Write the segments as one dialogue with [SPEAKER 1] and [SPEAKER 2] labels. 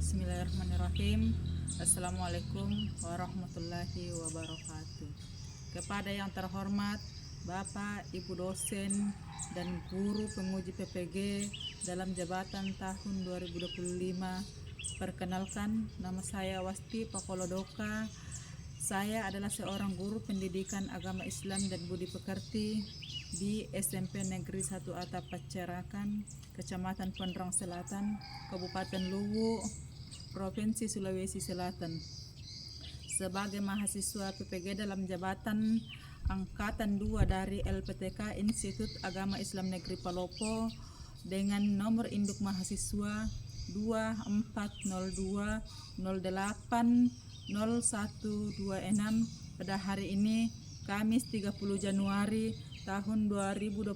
[SPEAKER 1] Bismillahirrahmanirrahim. Assalamualaikum warahmatullahi wabarakatuh. Kepada yang terhormat Bapak, Ibu dosen dan guru penguji PPG dalam jabatan tahun 2025, perkenalkan, nama saya Wasti Pakolodoka. Saya adalah seorang guru pendidikan agama Islam dan budi pekerti di SMP Negeri 1 Atap Pacarakan, Kecamatan Pondrang Selatan, Kabupaten Luwu, Provinsi Sulawesi Selatan. Sebagai mahasiswa PPG dalam jabatan Angkatan 2 dari LPTK Institut Agama Islam Negeri Palopo dengan nomor induk mahasiswa 2402080126 pada hari ini, Kamis 30 Januari tahun 2025,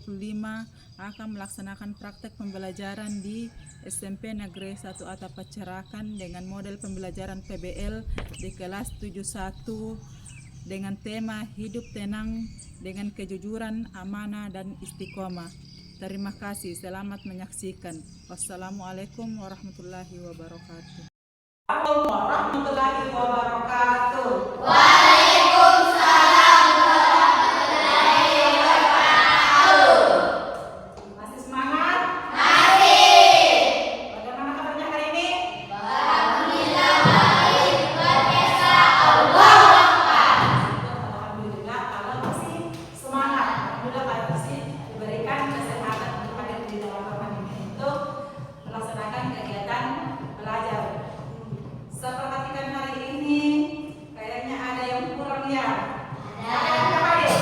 [SPEAKER 1] akan melaksanakan praktek pembelajaran di SMP Negeri 1 Atap Pacarakan dengan model pembelajaran PBL di kelas 71 dengan tema hidup tenang dengan kejujuran, amanah, dan istiqomah. Terima kasih, selamat menyaksikan. Wassalamualaikum warahmatullahi wabarakatuh.
[SPEAKER 2] Warahmatullahi wabarakatuh.
[SPEAKER 3] Waalaikumsalam warahmatullahi wabarakatuh.
[SPEAKER 2] Masih semangat?
[SPEAKER 3] Masih.
[SPEAKER 2] Bagaimana kabarnya hari ini?
[SPEAKER 3] Alhamdulillah baik. Berkesa Allah Akbar.
[SPEAKER 2] Alhamdulillah kalau masih semangat. Alhamdulillah kalau masih diberikan kesehatan untuk hadir di dalam ruangan ini untuk melaksanakan kegiatan belajar. Seperhatikan hari ini kayaknya ada yang kurang ya. Ada hadir?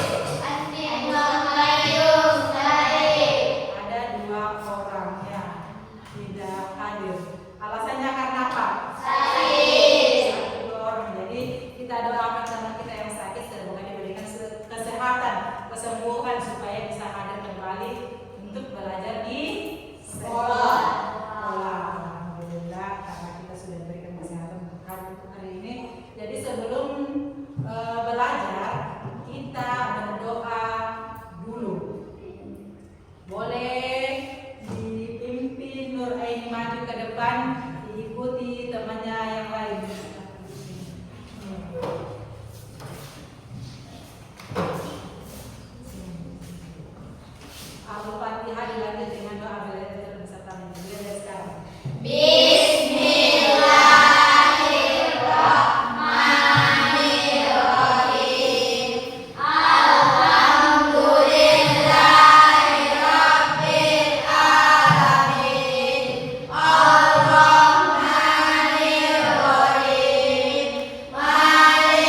[SPEAKER 2] Ada 2 orang ya tidak hadir. Alasannya karena apa? Sakit. 2 orang. Jadi kita doakan teman kita yang sakit semoga diberikan kesehatan, kesembuhan supaya bisa hadir kembali untuk belajar di sekolah. Alhamdulillah karena kita sudah diberikan kesehatan untuk hari ini. Jadi sebelum belajar kita berdoa dulu. Boleh dipimpin Nur Aini maju ke depan, diikuti temannya yang lain. Al-Fatihah dilanjut dengan doa belajar beserta menjadi sekarang.
[SPEAKER 3] Bismillahirrahmanirrahim. Alhamdulillahirabbil alamin. Arrahmanirrahim. Maliki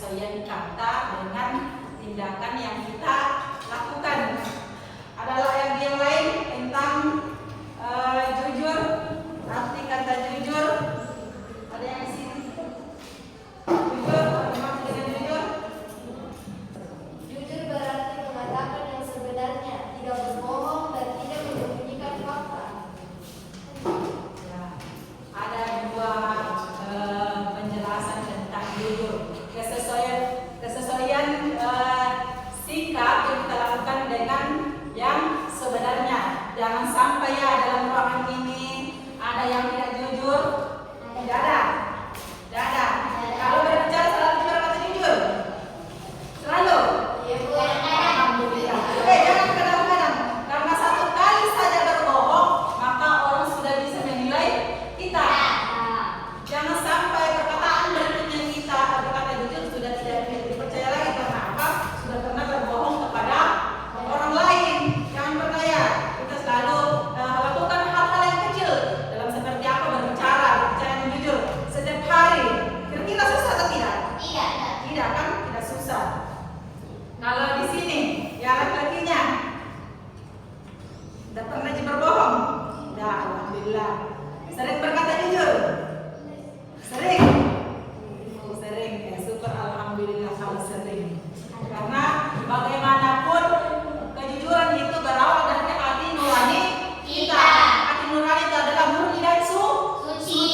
[SPEAKER 2] kesesuaian kata dengan tindakan yang kita lakukan. Adalah yang lain tentang jujur, arti kata jujur. Ada yang di sini? Jujur, apa maksud dengan jujur?
[SPEAKER 3] Jujur berarti mengatakan yang sebenarnya, tidak berbohong dan tidak menyembunyikan fakta.
[SPEAKER 2] Ya, ada dua penjelasan tentang jujur. Kesesuaian sikap yang kita lakukan dengan yang sebenarnya. Jangan sampai ya dalam ruangan ini ada yang tidak jujur. Tidak ada. Tidak ada. Kalau berbicara selalu berkata jujur. Selalu.
[SPEAKER 3] Ya, Bu.
[SPEAKER 2] Alhamdulillah. Jangan kadang-kadang. Karena satu kali saja berbohong, maka orang sudah bisa menilai kita. Jangan sampai perkataan berikutnya kita berkata jujur sudah tidak dipercaya lagi. Karena apa? Sudah pernah berbohong kepada orang lain. Jangan percaya. Kita selalu lakukan hal-hal yang kecil dalam seperti apa berbicara yang jujur setiap hari. Kira-kira susah atau tidak?
[SPEAKER 3] Tidak.
[SPEAKER 2] Tidak kan? Tidak susah. Kalau di sini ya laki-lakinya tidak pernah berbohong. Tidak, alhamdulillah. Sering berkata jujur. Sering. Sering. Ya, syukur alhamdulillah kalau sering. Karena bagaimanapun kejujuran itu berawal dari hati nurani kita. Hati nurani itu adalah murni dan suci.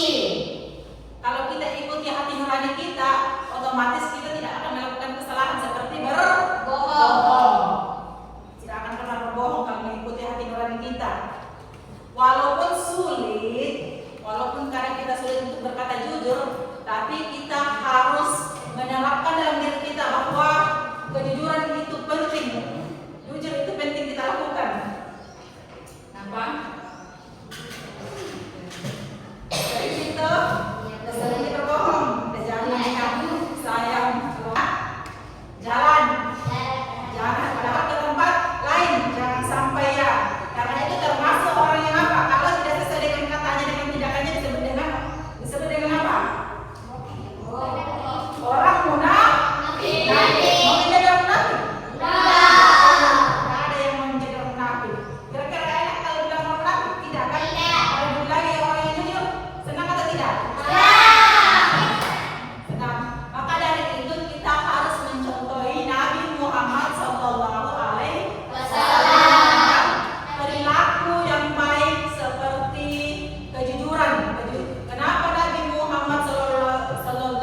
[SPEAKER 2] Kalau kita ikuti hati nurani kita, otomatis kita tidak akan melakukan kesalahan seperti berbohong. Tidak akan pernah berbohong kalau mengikuti hati nurani kita. Walaupun sulit, walaupun kadang kita sulit untuk berkata jujur, tapi kita harus menerapkan dalam diri kita bahwa kejujuran itu penting. Jujur itu penting kita lakukan. Nampak? Dari situ, sering berbohong. Jangan kamu sayang jalan. Jangan padahal ke tempat lain. Jangan sampai ya. Karena itu termasuk orang yang apa? Kalau tidak sesuai dengan katanya, dengan tindakannya disebut dengan apa? Orang munafik. Mau menjadi orang munafik? Tidak ada yang mau menjadi orang munafik. Kira-kira enak kalau bilang orang munafik? Tidak kan? Kalau bilang lagi orang yang jujur, senang atau tidak? Senang. Maka dari itu kita harus mencontohi Nabi Muhammad SAW. Perilaku yang baik seperti kejujuran. Kenapa Nabi Muhammad SAW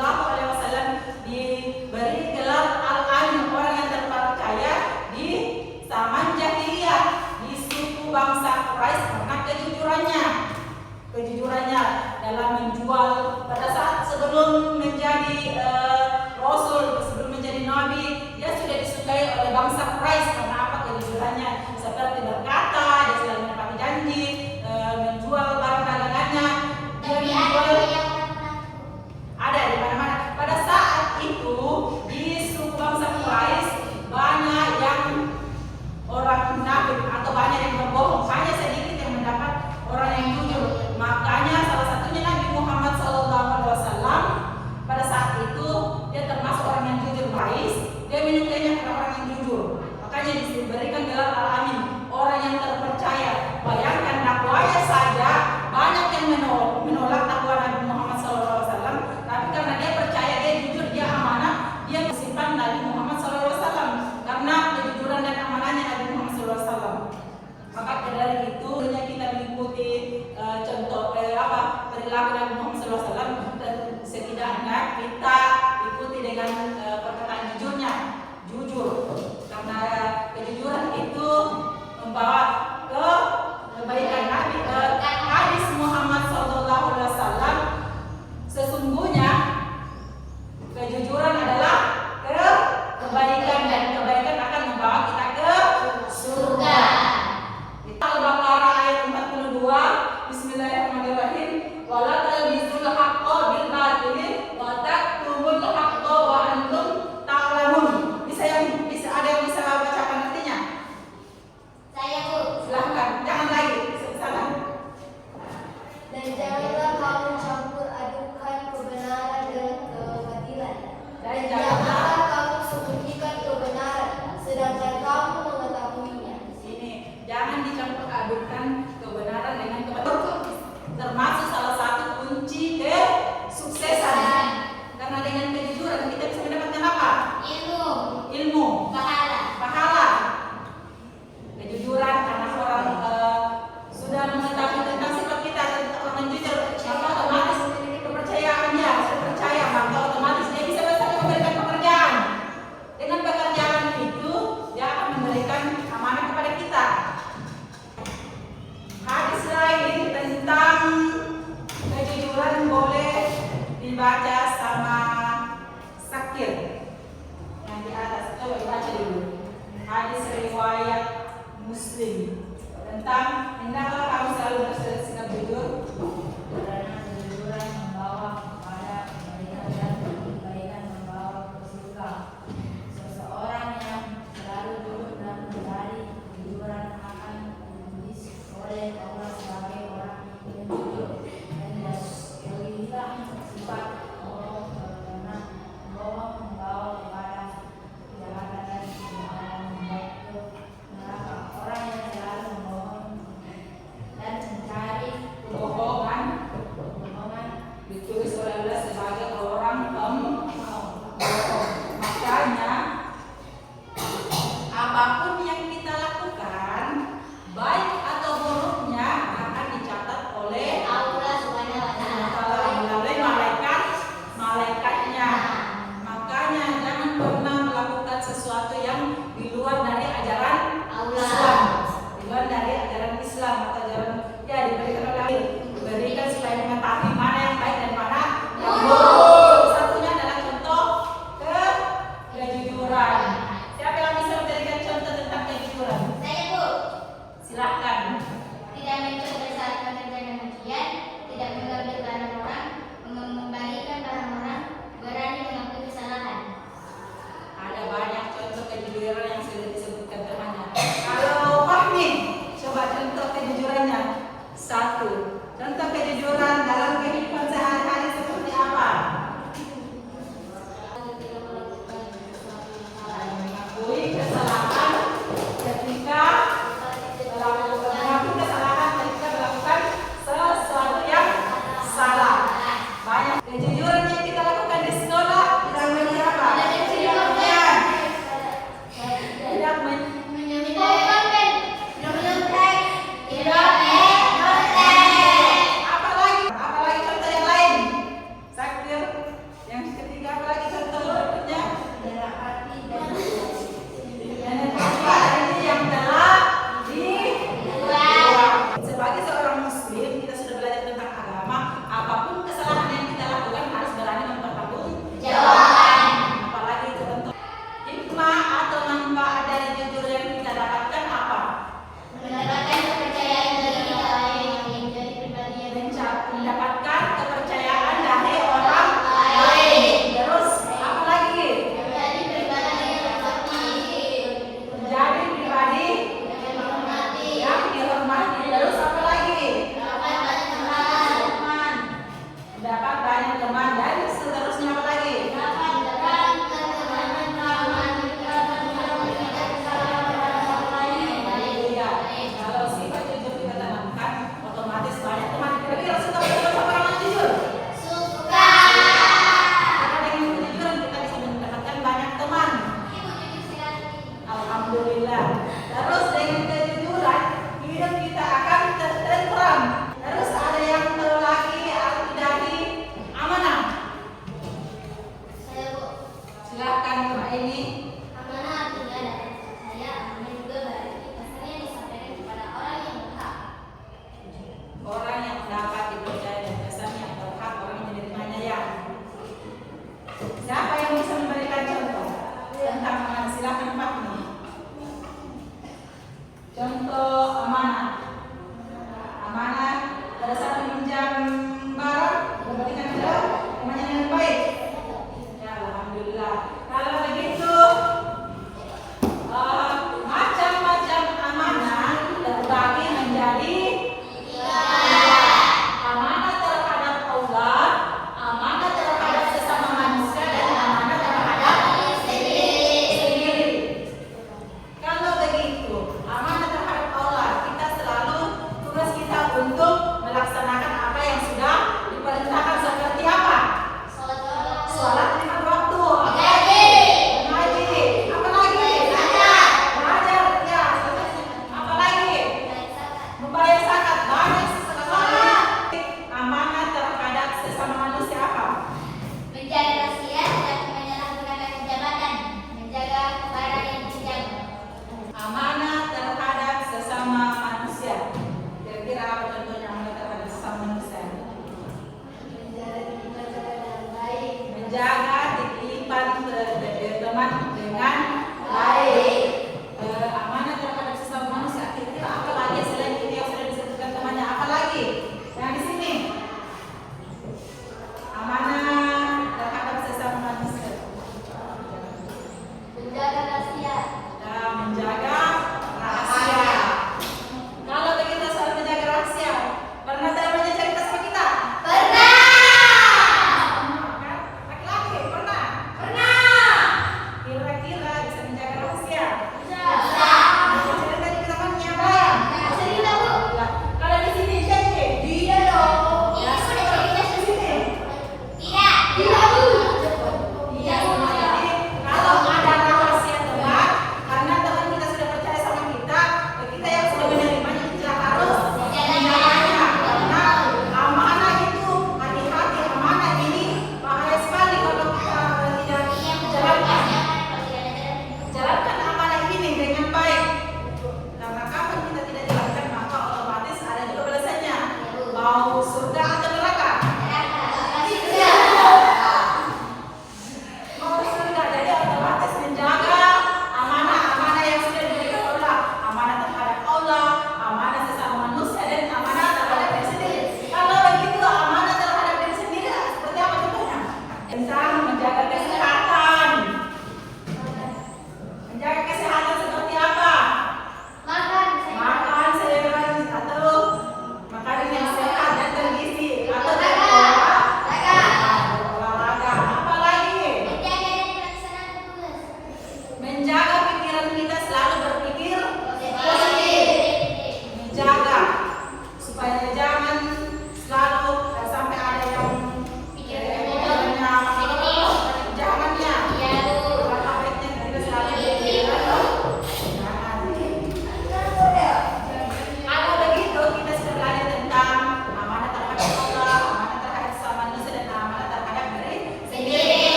[SPEAKER 2] diberi gelar Al-Amin, orang yang terpercaya di zaman jahiliyah di suku bangsa Quraisy karena kejujurannya dalam menjual pada saat sebelum menjadi Rasul, sebelum menjadi Nabi, dia sudah disukai oleh bangsa Quraisy karena apa? Kejujurannya, seperti berkata, dia selalu menepati janji, menjual barang dagangannya, dia menjual ada di mana-mana. Pada saat itu di suku bangsa Quraisy banyak yang orang munafik atau banyak yang berbohong, hanya sedikit yang mendapat orang yang jujur. Makanya salah satunya Nabi Muhammad SAW pada saat itu dia termasuk orang yang jujur. Quraisy dia menyukainya karena orang yang jujur. Makanya diberikan gelar Al-Amin, orang yang terpercaya. Bayangkan dakwanya saja banyak yang menolak dakwah Nabi Muhammad SAW, tapi karena dia percaya, dia jujur, dia amanah, dia bersimpan Nabi Muhammad SAW karena kejujuran dan amanahnya Nabi Muhammad SAW. Maka dari itu kita mengikuti contoh perilaku Nabi Muhammad SAW, dan setidaknya kita ikuti dengan perkataan jujurnya, jujur, karena kejujuran itu hadis riwayat Muslim tentang hendaklah kamu selalu bersikap jujur karena kejujuran membawa kepada kebaikan dan kebaikan membawa ke surga. Seseorang yang selalu jujur dan mencari kejujuran akan dipuji oleh Allah sebagai orang yang jujur dan jauhilah sifat bohong karena bohong membawa kepada kejahatan dan kejahatan membawa ke neraka. Orang yang selalu membohong dan mencari kebohongan ditulis oleh Allah sebagai orang pembohong. Makanya apapun yang kita lakukan, baik atau buruknya, akan dicatat oleh
[SPEAKER 3] Allah Subhanahu wa Ta'ala.
[SPEAKER 2] melalui malaikatnya. Makanya jangan pernah melakukan sesuatu yang di luar dari ajaran Islam, di luar dari ajaran Islam atau ajaran diberikan oleh Allah, diberikan supaya mengetahui mana yang baik dan mana yang buruk. Satunya adalah contoh kejujuran. Siapa yang bisa memberikan contoh tentang kejujuran?
[SPEAKER 3] Saya, Bu.
[SPEAKER 2] Silahkan.
[SPEAKER 3] Tidak mencuri saat mengerjakan ujian, tidak mengambil barang orang, mengembalikan barang orang, berani mengakui kesalahan.
[SPEAKER 2] Ada banyak contoh kejujuran yang sudah disebutkan temannya. Kalau Fahmi, coba contoh kejujurannya. Satu, contoh kejujuran dalam kehidupan sehari-hari seperti apa? Mengakui kesalahan ketika melakukan sesuatu yang salah. Banyak kejujuran yang kita lakukan di sekolah tidak menyapa. Tidak apalagi contoh yang lain. Sakir. Yang ketiga apalagi contoh berikutnya? Dan yang keempat ini yang telah dibuang. Sebagai seorang muslim, kita sudah belajar tentang agama. Apapun kesalahan yang kita lakukan harus berani mempertanggungjawabkan. Apalagi contoh hikmah atau manfaat dari jujur yang kita dapatkan apa?
[SPEAKER 3] Mendapatkan kepercayaan dari orang yang menjadi pribadi yang
[SPEAKER 2] Mendapatkan kepercayaan dari orang lain. Terus apa lagi?
[SPEAKER 3] menjadi pribadi yang berbakti,
[SPEAKER 2] Menjadi pribadi
[SPEAKER 3] yang menghormati,
[SPEAKER 2] yang dihormati. Terus apa lagi?
[SPEAKER 3] dapat banyak teman,
[SPEAKER 2] Mendapat banyak teman dan seterusnya apa lagi?
[SPEAKER 3] dapat mendapatkan ketenangan, keamanan,
[SPEAKER 2] Iya. Kalau sifat jujur kita tanamkan, otomatis banyak teman. Kira-kira suka berteman sama orang yang jujur?
[SPEAKER 3] suka.
[SPEAKER 2] Karena dengan kejujuran kita bisa mendapatkan banyak teman.
[SPEAKER 3] Ibu jujur sekali.
[SPEAKER 2] Alhamdulillah. Terus dengan kejujuran hidup kita akan tertentram. Terus ada yang lagi dari amanah.
[SPEAKER 3] Saya, Bu.
[SPEAKER 2] Silahkan Mbak ini.
[SPEAKER 3] Amanah artinya dapat dipercaya, amanah juga berarti pesan yang disampaikan kepada orang yang berhak.
[SPEAKER 2] Orang yang dapat dipercaya dan pesan yang berhak orang yang menerimanya ya. Siapa yang bisa memberikan contoh tentang amanah? Silahkan Pak nih. Contoh amanah. Amanah pada saat meminjam barang berbandingan dengan yang baik. Ya, alhamdulillah. Kalau begitu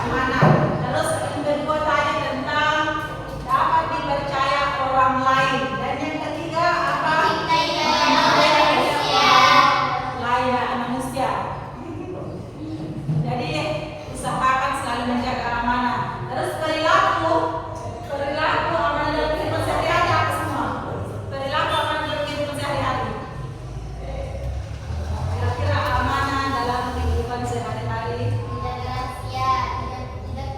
[SPEAKER 2] amanah. Terus yang kedua tadi tentang dapat dipercaya orang lain. Dan yang ketiga apa? Layak manusia. Jadi usahakan selalu menjaga amanah. Terus perilaku amanah dalam kehidupan sehari-hari apa semua? Perilaku amanah dalam kehidupan sehari-hari. Kira-kira amanah dalam kehidupan sehari-hari.
[SPEAKER 3] Menjaga rahasia, tidak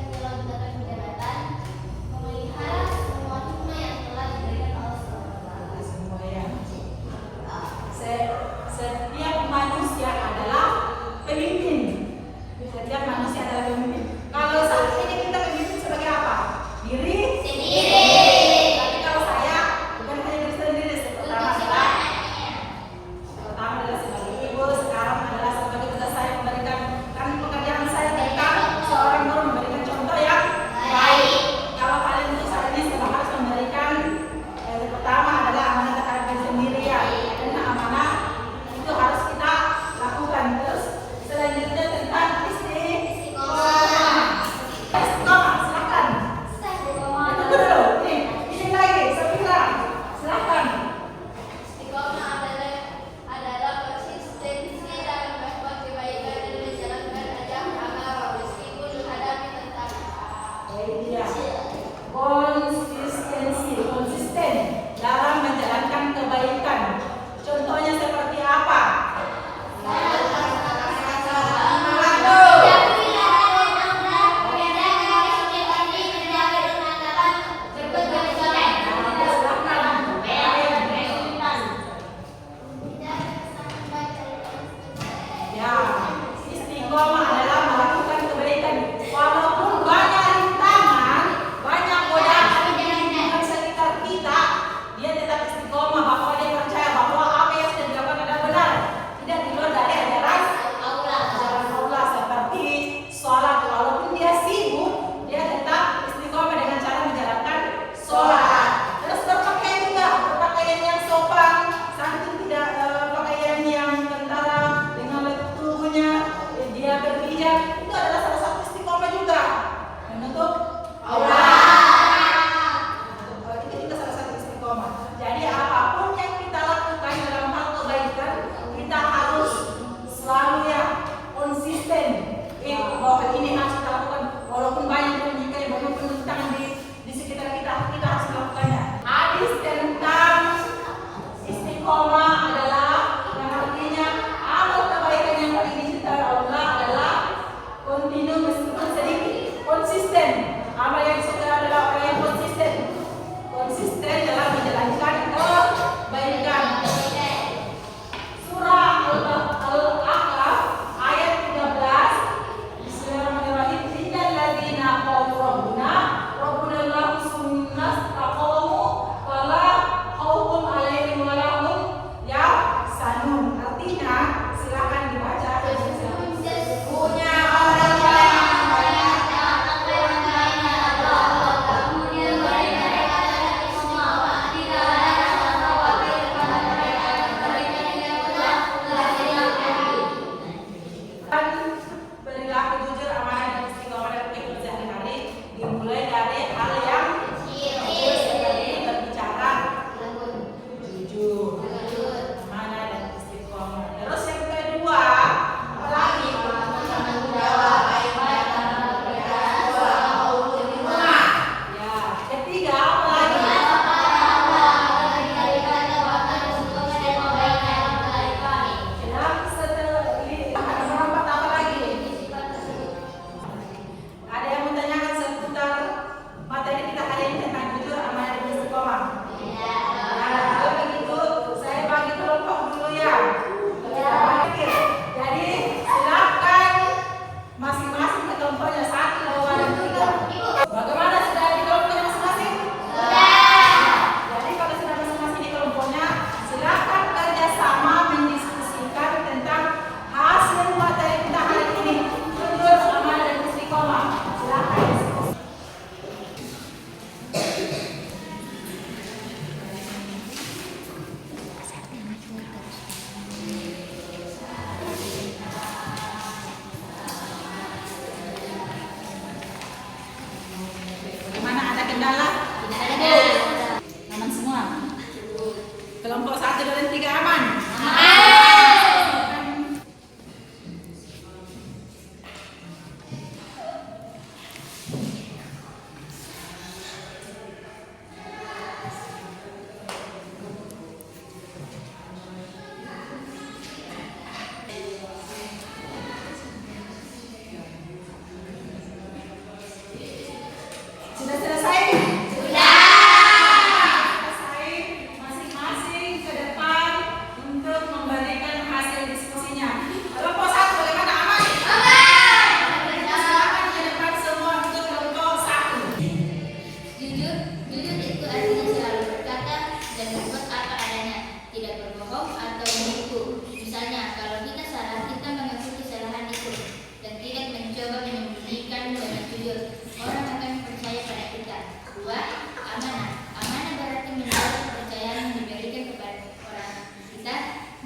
[SPEAKER 3] jujur, orang akan percaya pada kita. 2. Amanah. Amanah berarti menjaga kepercayaan yang diberikan kepada orang kita.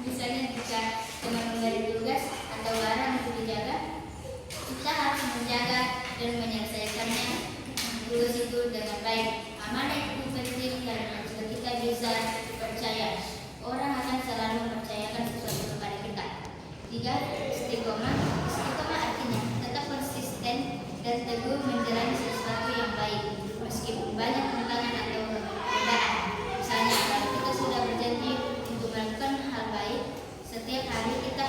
[SPEAKER 3] Misalnya jika teman memberi tugas atau barang untuk dijaga, kita harus menjaga dan menyelesaikannya tugas itu dengan baik. Amanah itu penting karena jika kita bisa percaya, orang akan selalu mempercayakan sesuatu kepada kita. 3. Istiqomah. Istiqomah artinya tetap konsisten dan teguh menjalani sesuatu yang baik meskipun banyak tantangan atau godaan. Misalnya kalau kita sudah berjanji untuk melakukan hal baik, setiap hari kita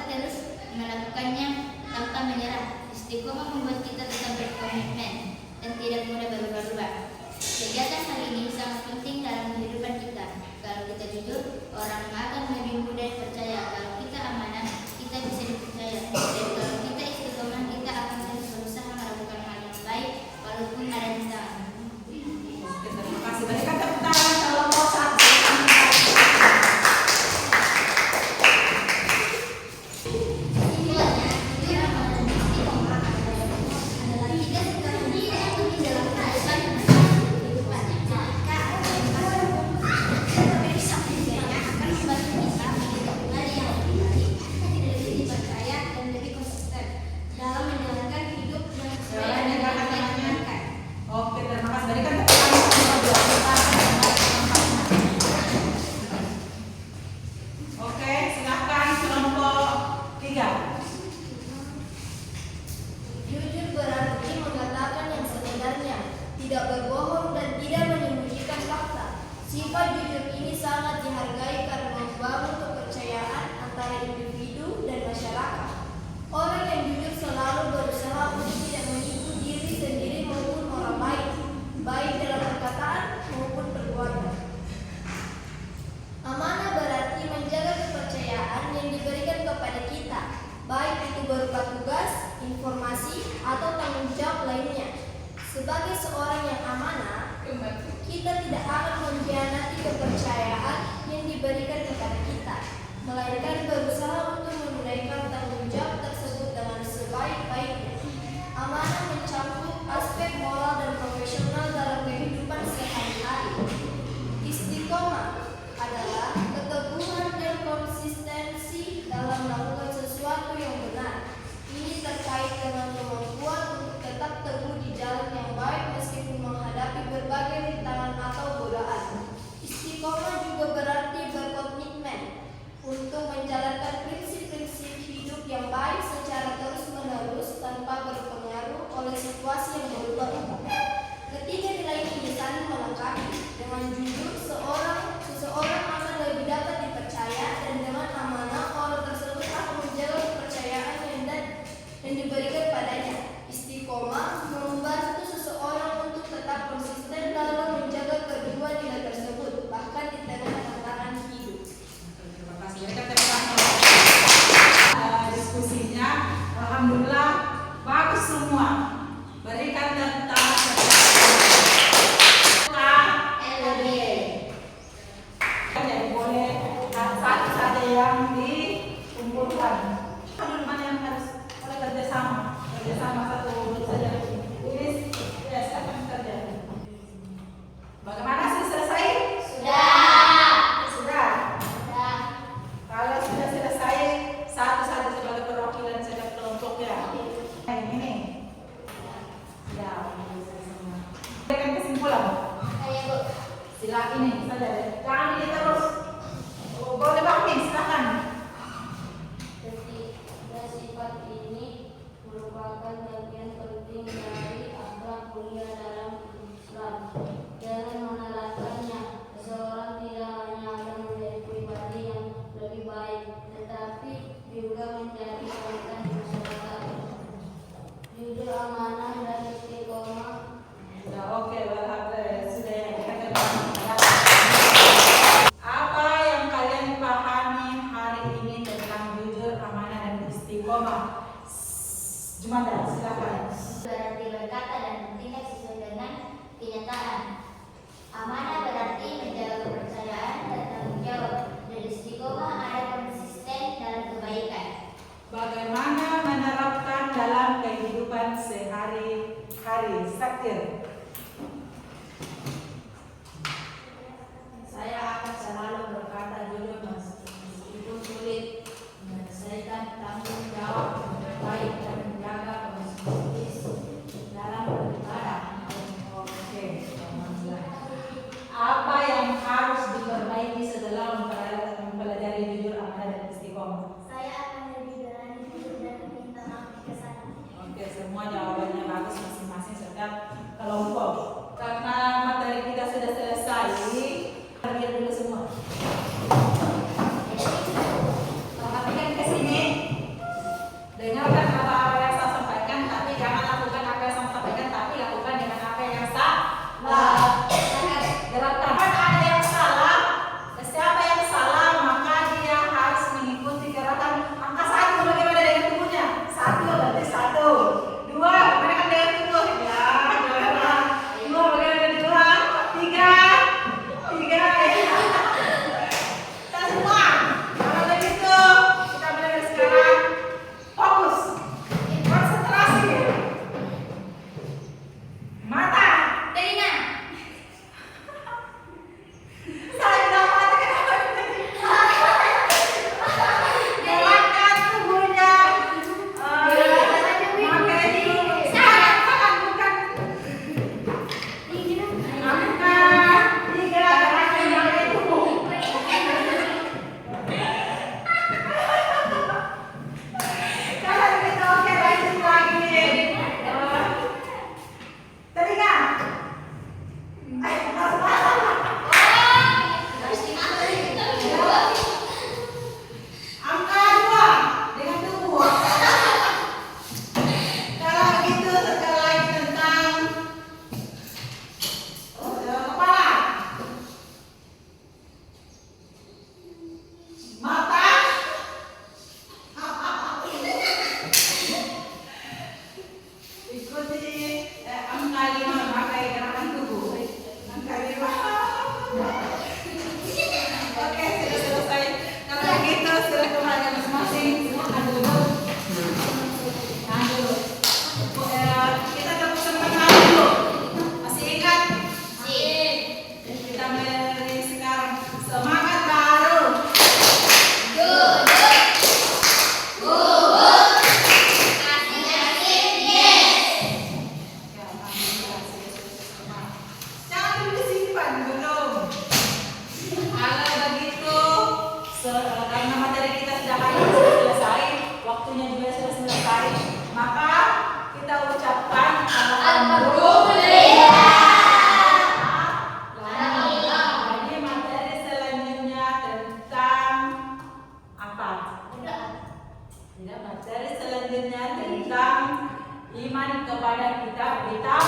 [SPEAKER 3] terus melakukannya tanpa menyerah. Istiqomah membuat kita tetap berkomitmen dan tidak mudah berubah-ubah. Kegiatan hal ini sangat penting dalam kehidupan kita. Kalau kita jujur, orang akan lebih mudah percaya. Kalau kita amanah, kita bisa dipercaya. Dan kalau kita istiqomah, kita akan terus berusaha melakukan hal yang baik walaupun ada rintangan.
[SPEAKER 2] Oke, terima kasih. Berikan tepuk tangan kelompok 1. Oke, terima kasih. Berikan tepuk tangan kelompok 2. Oke, silakan kelompok 3.
[SPEAKER 4] Jujur berarti mengatakan yang sebenarnya, tidak berbohong dan tidak menyembunyikan fakta. Sifat jujur ini sangat dihargai karena membangun kepercayaan antara individu dan masyarakat. Orang yang jujur selalu berusaha untuk tidak menipu diri sendiri maupun orang lain, baik dalam perkataan maupun perbuatan. Amanah berarti menjaga kepercayaan yang diberikan kepada kita, baik itu berupa tugas, informasi, atau tanggung jawab lainnya. Sebagai seorang yang amanah, kita tidak akan mengkhianati kepercayaan yang diberikan kepada kita, melainkan berusaha untuk menunaikan tanggung jawab tersebut dengan sebaik-baiknya. Amanah mencakup aspek moral dan profesional dalam kehidupan sehari-hari. Istiqomah adalah keteguhan dan konsistensi dalam melakukan sesuatu yang benar. Ini terkait dengan kemampuan untuk tetap teguh di jalan yang baik meskipun menghadapi berbagai rintangan atau godaan. Istiqomah juga berarti berkomitmen untuk menjalankan prinsip-prinsip hidup yang baik secara terus-menerus tanpa berpengaruh oleh situasi yang berubah-ubah. Ketiga nilai ini saling melengkapi. Dengan jujur, seseorang akan lebih dapat dipercaya, dan dengan amanah, orang tersebut akan menjaga kepercayaan yang diberikan padanya. Istiqomah membantu seseorang untuk tetap konsisten dalam menjaga kedua nilai tersebut, bahkan di tengah tantangan hidup.
[SPEAKER 2] Terima kasih. Berikan tepuk tangan. Diskusinya, alhamdulillah bagus semua. Berikan tepuk tangan. Jadi boleh satu saja yang dikumpulkan. Mana yang harus boleh kerjasama satu saja. Ini ya siapa yang kerja? Bagaimana sih selesai? Sudah. Kalau sudah selesai, satu saja sebagai perwakilan setiap kelompok ya. Ini. Ya, berikan kesimpulan. Silakan ini saja. Jangan ini terus. Boleh Bang Min, silakan.
[SPEAKER 4] Ketiga sifat ini merupakan bagian penting dari akhlak mulia dalam Islam. Dengan menerapkannya, seseorang tidak hanya akan menjadi pribadi yang lebih baik, tetapi juga menjadi kualitas masyarakat. Jujur, amanah, dan istiqomah.
[SPEAKER 2] Ya, oke, alhamdulillah sudah ya. Apa yang kalian pahami hari ini tentang jujur, amanah, dan istiqomah? Jumada, silakan.
[SPEAKER 3] Berarti berkata dan bertindak sesuai dengan kenyataan. Amanah berarti menjaga kepercayaan dan tanggung jawab. Dan istiqomah ada konsisten dalam kebaikan.
[SPEAKER 2] Bagaimana menerapkan dalam kehidupan sehari hari. Sakir.
[SPEAKER 5] Saya akan selalu berkata jujur meskipun sulit, menyelesaikan tanggung jawab dengan baik dan menjaga konsistensi dalam beribadah.
[SPEAKER 2] Oke. Apa yang harus diperbaiki setelah mempelajari jujur, amanah, dan istiqomah?
[SPEAKER 4] Saya akan lebih berani jujur dan minta maaf ke sana.
[SPEAKER 2] Oke, semua jawabannya bagus masing-masing setiap kelompok. Karena materi kita sudah selesai, lihat dulu semua. Perhatikan ke sini. Dengarkan apa yang saya sampaikan, tapi jangan lakukan apa yang saya sampaikan, tapi lakukan dengan apa yang salah. Gerakan. Ada yang salah, siapa yang salah maka dia harus mengikuti gerakan. Angka 1 bagaimana dengan tubuhnya? 1 berarti 1. 2 bagaimana dengan tubuh? Ya, 2 bagaimana dengan 2? 3 ya. Kita semua. Kalau begitu kita belajar sekarang. Fokus. Konsentrasi. Mata.
[SPEAKER 3] Telinga.
[SPEAKER 2] Saya bilang mata kenapa? Gerakan tubuhnya. Pakai dulu. Tangan bukan. Angka 3 gerakan pakai tubuh. Kalau begitu oke, lanjut lagi. Telinga. Angka 2 dengan tubuh. Kalau begitu sekali lagi tentang kepala, mata, ikuti angka 5 pakai gerakan tubuh. Angka 5. Oke, sudah selesai. Kalau begitu sudah kembali masing-masing. Silakan duduk. Tahan dulu. Kita tepuk semangat dulu. Masih ingat? Kita mulai sekarang. Semangat baru. Ya, alhamdulillah, sudah semangat. Jangan dulu disimpan, belum. Kalau begitu, karena materi kita sudah selesai, waktunya juga sudah selesai, maka kita ucapkan alhamdulillah. Jadi materi selanjutnya tentang apa? Tidak, materi selanjutnya tentang iman kepada kitab-kitab